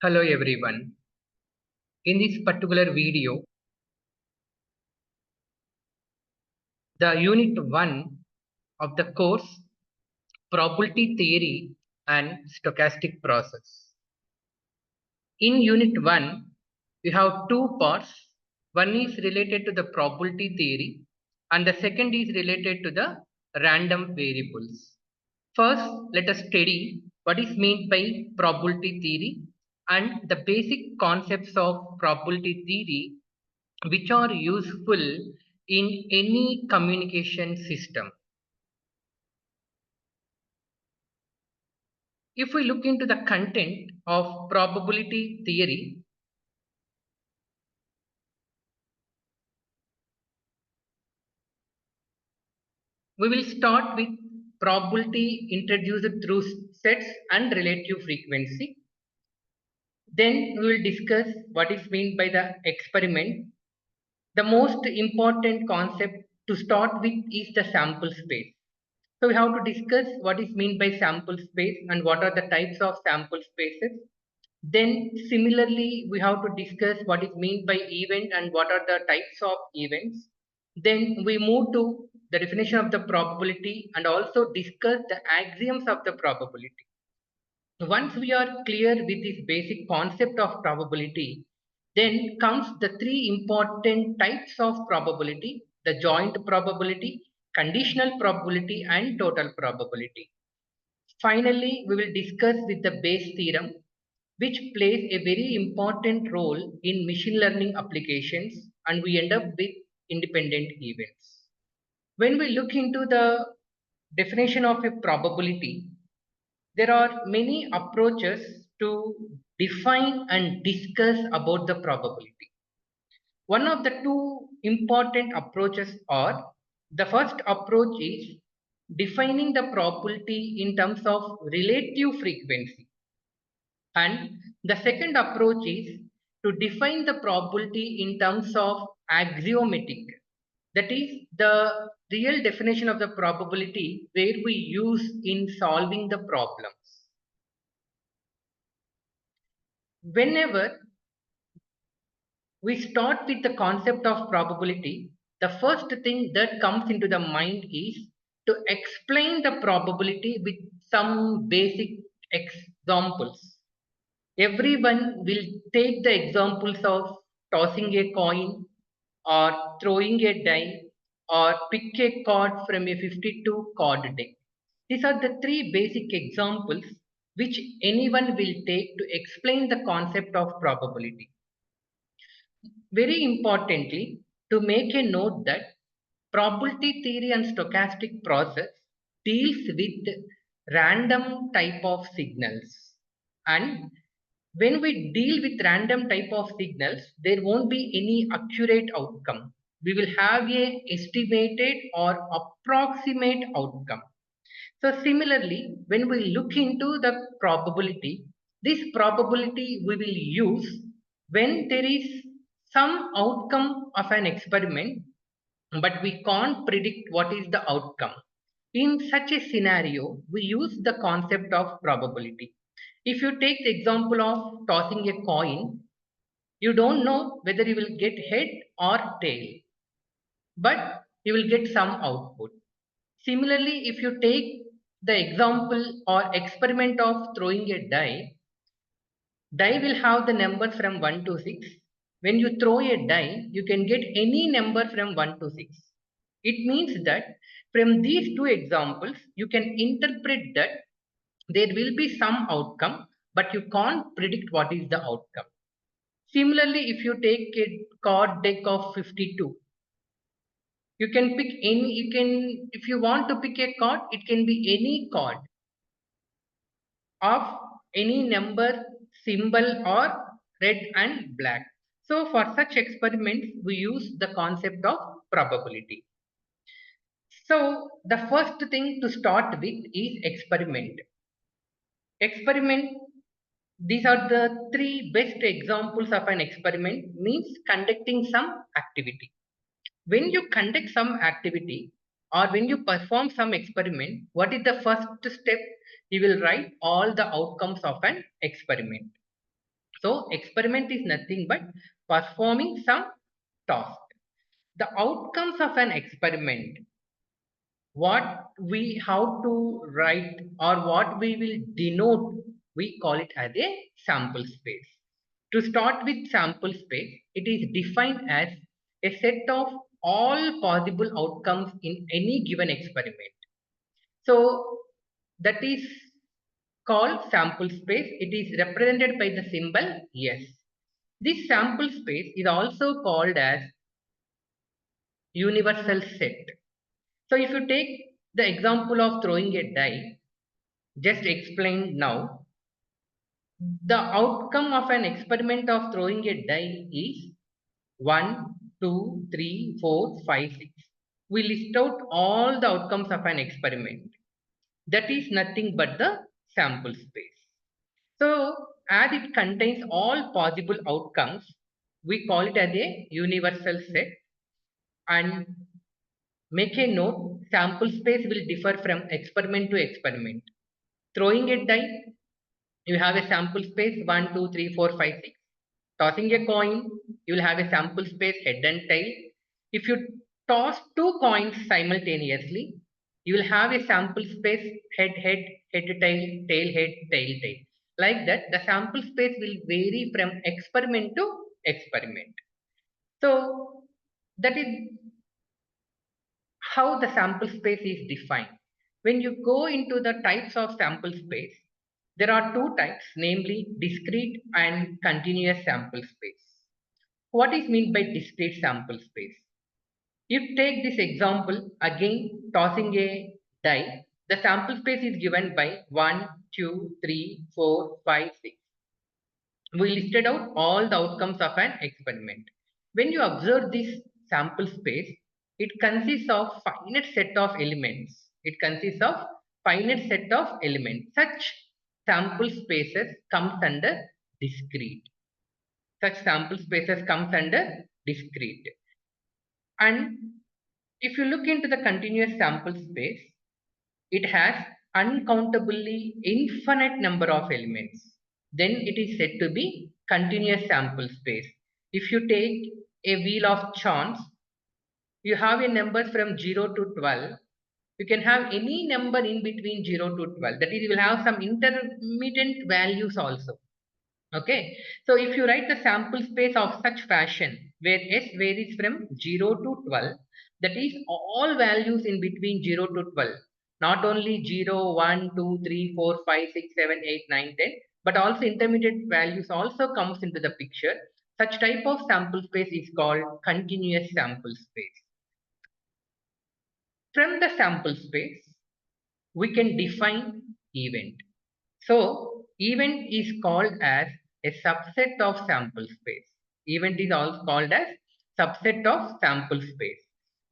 Hello everyone. In this particular video, the unit 1 of the course Probability Theory and Stochastic Process. In unit 1, we have two parts. One is related to the probability theory and the second is related to the random variables. First, let us study what is meant by probability theory and the basic concepts of probability theory which are useful in any communication system. If we look into the content of probability theory, we will start with probability introduced through sets and relative frequency. Then we will discuss what is meant by the experiment. The most important concept to start with is the sample space. So we have to discuss what is meant by sample space and what are the types of sample spaces. Then similarly, we have to discuss what is meant by event and what are the types of events. Then we move to the definition of the probability and also discuss the axioms of the probability. Once we are clear with this basic concept of probability, then comes the three important types of probability: the joint probability, conditional probability, and total probability. Finally, we will discuss with the Bayes theorem, which plays a very important role in machine learning applications, and we end up with independent events. When we look into the definition of a probability, there are many approaches to define and discuss about the probability. One of the two important approaches are: the first approach is defining the probability in terms of relative frequency, and the second approach is to define the probability in terms of axiomatic. That is the real definition of the probability where we use in solving the problems. Whenever we start with the concept of probability, the first thing that comes into the mind is to explain the probability with some basic examples. Everyone will take the examples of tossing a coin or throwing a die or pick a card from a 52 card deck. These are the three basic examples which anyone will take to explain the concept of probability. Very importantly, to make a note that probability theory and stochastic process deals with random type of signals. And when we deal with random type of signals, there won't be any accurate outcome. We will have a estimated or approximate outcome. So similarly, when we look into the probability, this probability we will use when there is some outcome of an experiment, but we can't predict what is the outcome. In such a scenario, we use the concept of probability. If you take the example of tossing a coin, you don't know whether you will get head or tail, but you will get some output. Similarly, if you take the example or experiment of throwing a die will have the number from 1 to 6. When you throw a die, you can get any number from 1 to 6. It means that from these two examples, you can interpret that there will be some outcome, but you can't predict what is the outcome. Similarly, if you take a card deck of 52, you can pick any, if you want to pick a card, it can be any card of any number, symbol, or red and black. So for such experiments, we use the concept of probability. So the first thing to start with is experiment. Experiment, these are the three best examples of an experiment, means conducting some activity. When you conduct some activity or when you perform some experiment, what is the first step? You will write all the outcomes of an experiment. So experiment is nothing but performing some task. The outcomes of an experiment, what we how to write or what we will denote, we call it as a sample space. To start with sample space, it is defined as a set of all possible outcomes in any given experiment. So that is called sample space. It is represented by the symbol yes. This sample space is also called as universal set. So if you take the example of throwing a die, just explained now, the outcome of an experiment of throwing a die is 1, 2, 3, 4, 5, 6. We list out all the outcomes of an experiment. That is nothing but the sample space. So, as it contains all possible outcomes, we call it as a universal set. And make a note, sample space will differ from experiment to experiment. Throwing a die, you have a sample space 1, 2, 3, 4, 5, 6. Tossing a coin, you will have a sample space head and tail. If you toss two coins simultaneously, you will have a sample space head, head, head, tail, head, tail. Like that, the sample space will vary from experiment to experiment. So, that is how the sample space is defined. When you go into the types of sample space, there are two types, namely discrete and continuous sample space. What is meant by discrete sample space? You take this example again, tossing a die. The sample space is given by 1, 2, 3, 4, 5, 6. We listed out all the outcomes of an experiment. When you observe this sample space, it consists of finite set of elements. It consists of finite set of elements. Such sample spaces comes under discrete. Such sample spaces comes under discrete. And if you look into the continuous sample space, it has uncountably infinite number of elements. Then it is said to be continuous sample space. If you take a wheel of chance, you have a number from 0 to 12. You can have any number in between 0 to 12. That is, you will have some intermittent values also. Okay, so if you write the sample space of such fashion where S varies from 0 to 12, that is all values in between 0 to 12, not only 0, 1, 2, 3, 4, 5, 6, 7, 8, 9, 10, but also intermediate values also comes into the picture. Such type of sample space is called continuous sample space. From the sample space, we can define event. So, event is called as a subset of sample space. Event is also called as subset of sample space.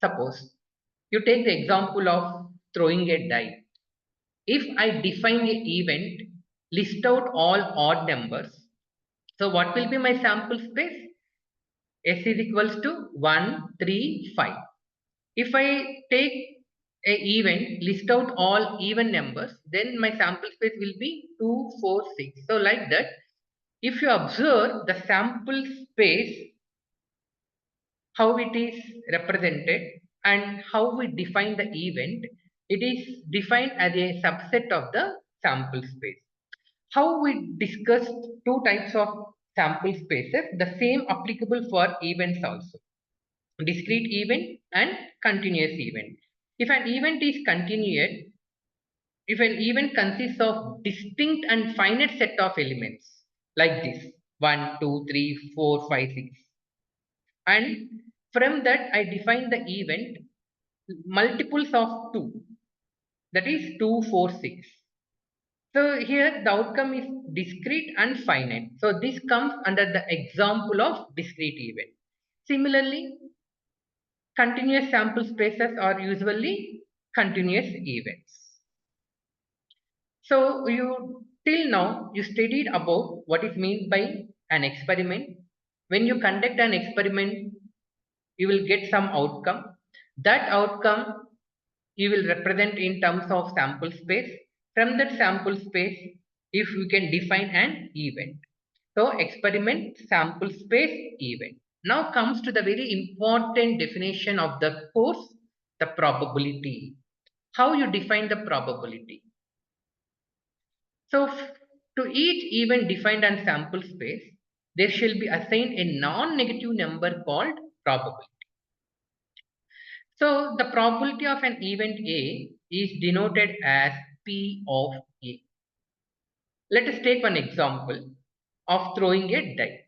Suppose you take the example of throwing a die. If I define an event, list out all odd numbers. So, what will be my sample space? S is equals to 1, 3, 5. If I take a event, list out all even numbers, then my sample space will be 2, 4, 6. So like that, if you observe the sample space, how it is represented and how we define the event, it is defined as a subset of the sample space. How we discussed two types of sample spaces, the same applicable for events also. Discrete event and continuous event. If an event is continued, if an event consists of distinct and finite set of elements like this 1, 2, 3, 4, 5, 6, and from that I define the event multiples of 2, that is 2, 4, 6. So here the outcome is discrete and finite. So this comes under the example of discrete event. Similarly, continuous sample spaces are usually continuous events. So you till now you studied about what is meant by an experiment. When you conduct an experiment, you will get some outcome. That outcome you will represent in terms of sample space. From that sample space, if you can define an event. So experiment, sample space, event. Now comes to the very important definition of the course, the probability. How you define the probability. So to each event defined on sample space, there shall be assigned a non-negative number called probability. So the probability of an event A is denoted as P of A. Let us take one example of throwing a die.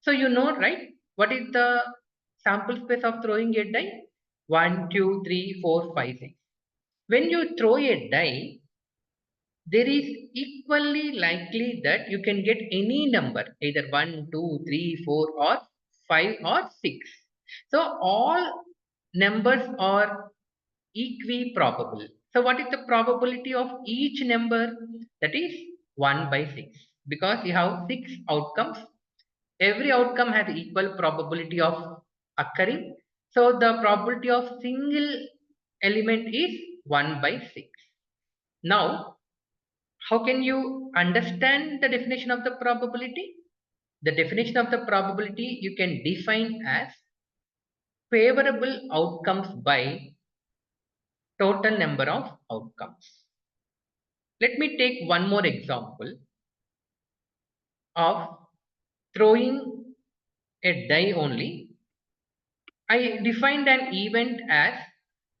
So you know, right? What is the sample space of throwing a die? 1, 2, 3, 4, 5, 6. When you throw a die, there is equally likely that you can get any number, either 1, 2, 3, 4, or 5 or 6. So all numbers are equiprobable. So what is the probability of each number? That is 1 by 6. Because you have 6 outcomes, every outcome has equal probability of occurring. So the probability of single element is 1 by 6. Now, how can you understand the definition of the probability? The definition of the probability you can define as favorable outcomes by total number of outcomes. Let me take one more example of throwing a die only. I defined an event as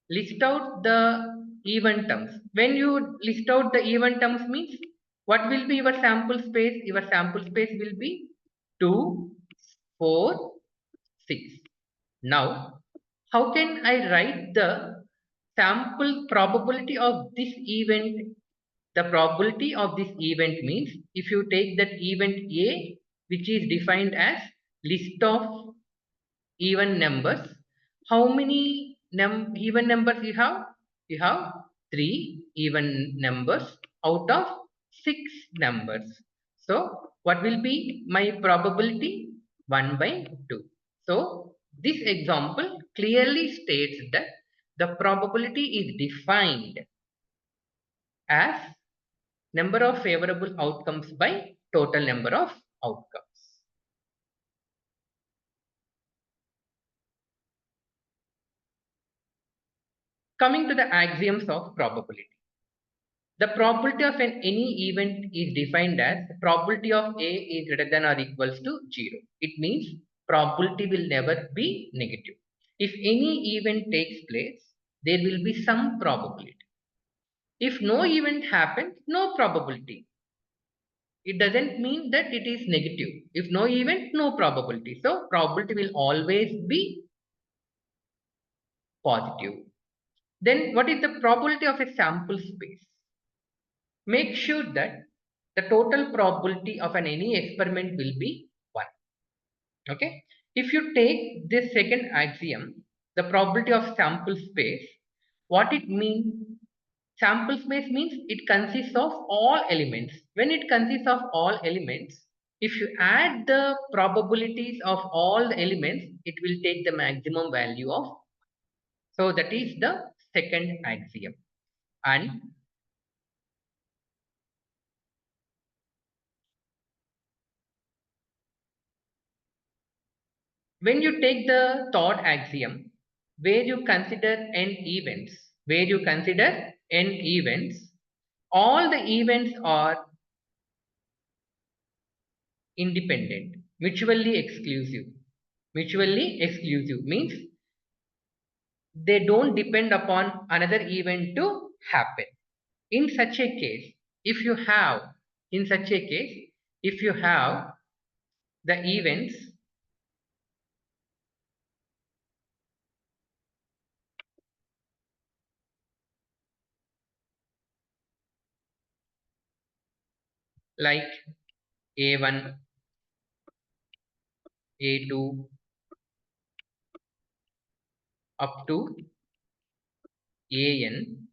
list out the event terms. When you list out the event terms means what will be your sample space? Your sample space will be 2, 4, 6. Now, how can I write the sample probability of this event? The probability of this event means if you take that event A, which is defined as list of even numbers. How many even numbers you have? You have 3 even numbers out of 6 numbers. So what will be my probability? 1 by 2. So this example clearly states that the probability is defined as number of favorable outcomes by total number of outcomes. Coming to the axioms of probability. The probability of any event is defined as probability of A is greater than or equals to 0. It means probability will never be negative. If any event takes place, there will be some probability. If no event happens, no probability. It doesn't mean that it is negative. If no event, no probability. So probability will always be positive. Then what is the probability of a sample space? Make sure that the total probability of any experiment will be 1. Okay. If you take this second axiom, the probability of sample space, what it means? Sample space means it consists of all elements. When it consists of all elements, if you add the probabilities of all the elements, it will take the maximum value of. So that is the second axiom. And when you take the third axiom, where you consider n events, all the events are independent, mutually exclusive. Mutually exclusive means they don't depend upon another event to happen. In such a case, if you have, in such a case, if you have the events like A1, A2 up to AN,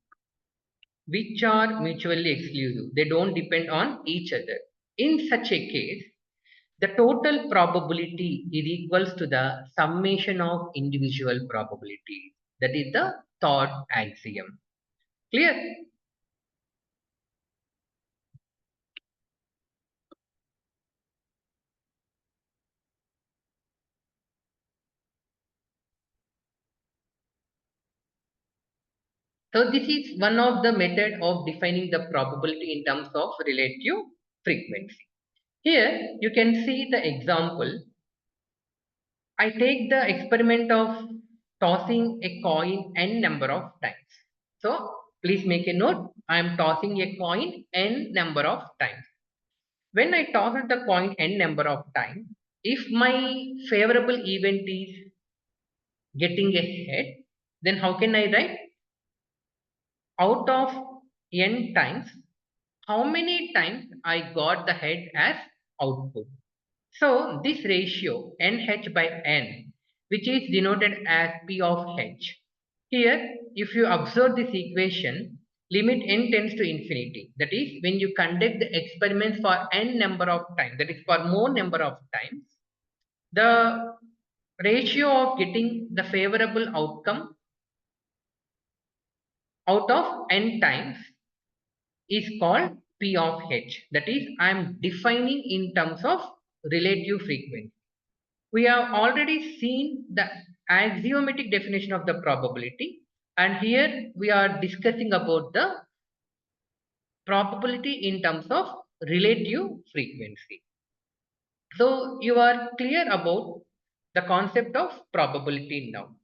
which are mutually exclusive. They don't depend on each other. In such a case, the total probability is equals to the summation of individual probabilities. That is the third axiom. Clear? So this is one of the method of defining the probability in terms of relative frequency. Here you can see the example. I take the experiment of tossing a coin n number of times. So please make a note. I am tossing a coin n number of times. When I toss the coin n number of times, if my favorable event is getting a head, then how can I write out of n times how many times I got the head as output? So this ratio nh by n, which is denoted as p of h. Here, if you observe this equation, limit n tends to infinity. That is, when you conduct the experiments for n number of times, that is for more number of times, the ratio of getting the favorable outcome out of n times is called P of H. That is, I am defining in terms of relative frequency. We have already seen the axiomatic definition of the probability, and here we are discussing about the probability in terms of relative frequency. So you are clear about the concept of probability now.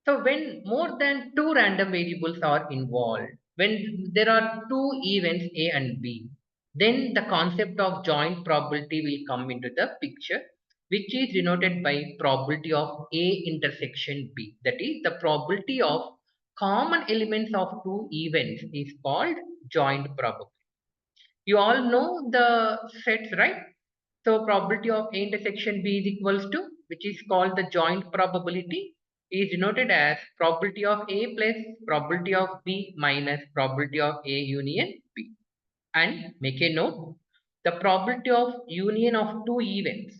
So when more than two random variables are involved, when there are two events A and B, then the concept of joint probability will come into the picture, which is denoted by probability of A intersection B. That is, the probability of common elements of two events is called joint probability. You all know the sets, right? So probability of A intersection B is equals to, which is called the joint probability, is denoted as probability of A plus probability of B minus probability of A union B. And make a note, the probability of union of two events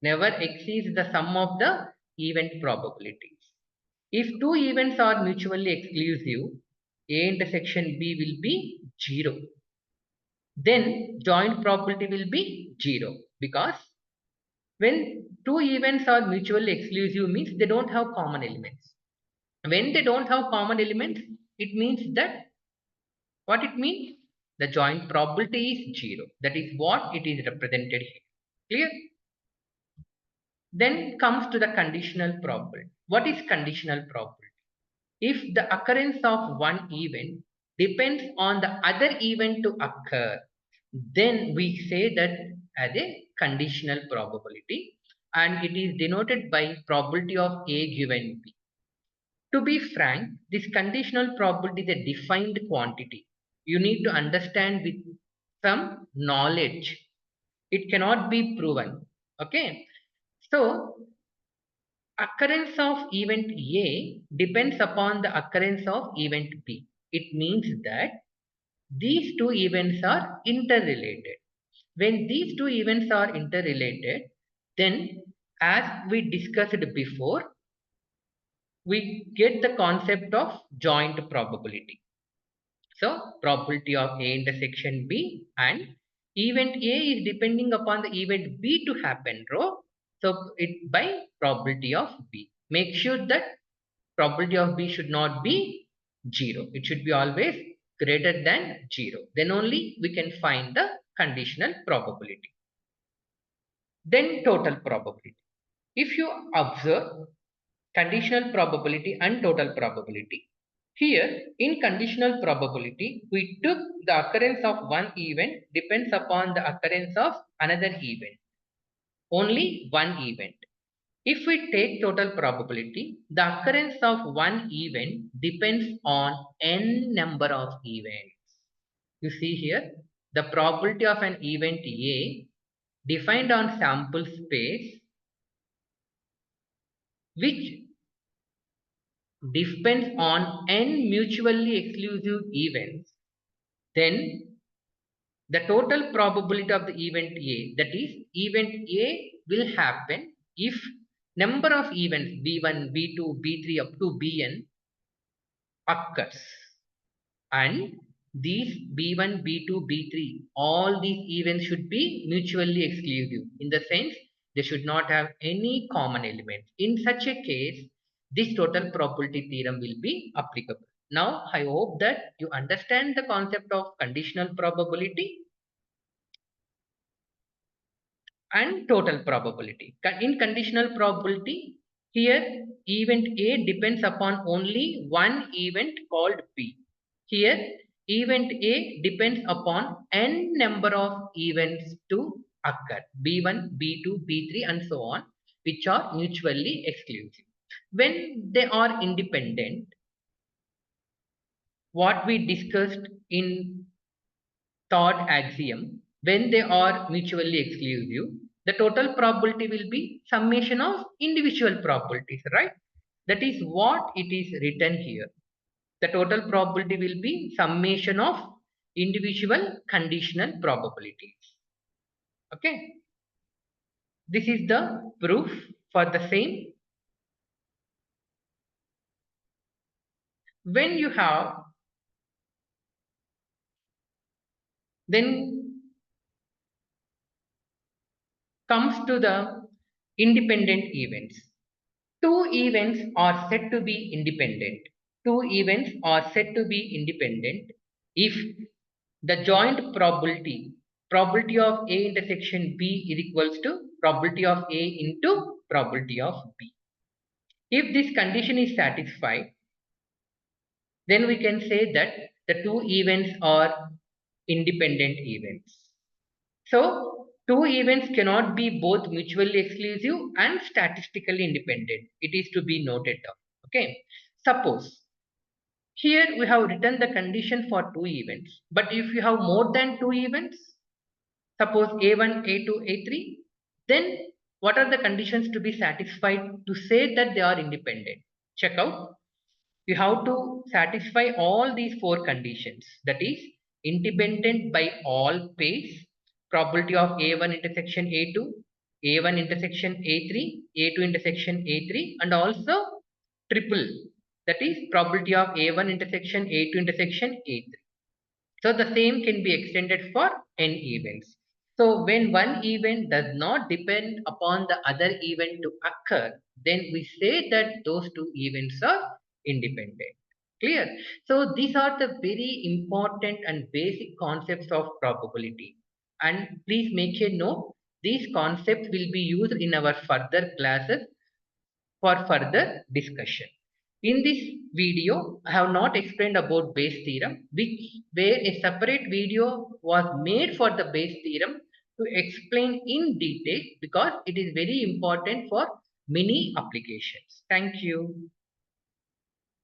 never exceeds the sum of the event probabilities. If two events are mutually exclusive, A intersection B will be 0. Then joint probability will be 0, because when two events are mutually exclusive means they don't have common elements. When they don't have common elements, it means that what it means? The joint probability is 0. That is what it is represented here. Clear? Then comes to the conditional probability. What is conditional probability? If the occurrence of one event depends on the other event to occur, then we say that as a conditional probability, and it is denoted by probability of A given B. To be frank, this conditional probability is a defined quantity. You need to understand with some knowledge. It cannot be proven. Okay. So occurrence of event A depends upon the occurrence of event B. It means that these two events are interrelated. When these two events are interrelated, then as we discussed before, we get the concept of joint probability. So probability of A intersection B, and event A is depending upon the event B to happen, rho. So it by probability of B. Make sure that probability of B should not be 0. It should be always greater than 0. Then only we can find the conditional probability. Then total probability. If you observe conditional probability and total probability, here in conditional probability, we took the occurrence of one event depends upon the occurrence of another event. Only one event. If we take total probability, the occurrence of one event depends on n number of events. You see here, the probability of an event A defined on sample space, which depends on n mutually exclusive events, then the total probability of the event A, that is, event A will happen if number of events B1, B2, B3 up to Bn occurs. And these B1, B2, B3, all these events should be mutually exclusive. In the sense, they should not have any common elements. In such a case, this total probability theorem will be applicable. Now, I hope that you understand the concept of conditional probability and total probability. In conditional probability, here event A depends upon only one event called B. Here, event A depends upon n number of events to occur, B1, B2, B3, and so on, which are mutually exclusive. When they are independent, what we discussed in third axiom, when they are mutually exclusive, the total probability will be summation of individual probabilities, right? That is what it is written here. The total probability will be summation of individual conditional probabilities. Okay. This is the proof for the same. When you have, then comes to the independent events. Two events are said to be independent. Two events are said to be independent if the joint probability of A intersection B is equals to probability of A into probability of B. If this condition is satisfied, then we can say that the two events are independent events. So, two events cannot be both mutually exclusive and statistically independent. It is to be noted down. Okay. Suppose here we have written the condition for two events, but if you have more than two events, suppose A1, A2, A3, then what are the conditions to be satisfied to say that they are independent? Check out. You have to satisfy all these four conditions. That is, independent by all pairs, probability of A1 intersection A2, A1 intersection A3, A2 intersection A3, and also triple. That is, probability of A1 intersection A2 intersection A3. So the same can be extended for n events. So when one event does not depend upon the other event to occur, then we say that those two events are independent. Clear? So these are the very important and basic concepts of probability. And please make a note, these concepts will be used in our further classes for further discussion. In this video, I have not explained about Bayes theorem, which where a separate video was made for the Bayes theorem to explain in detail because it is very important for many applications. Thank you.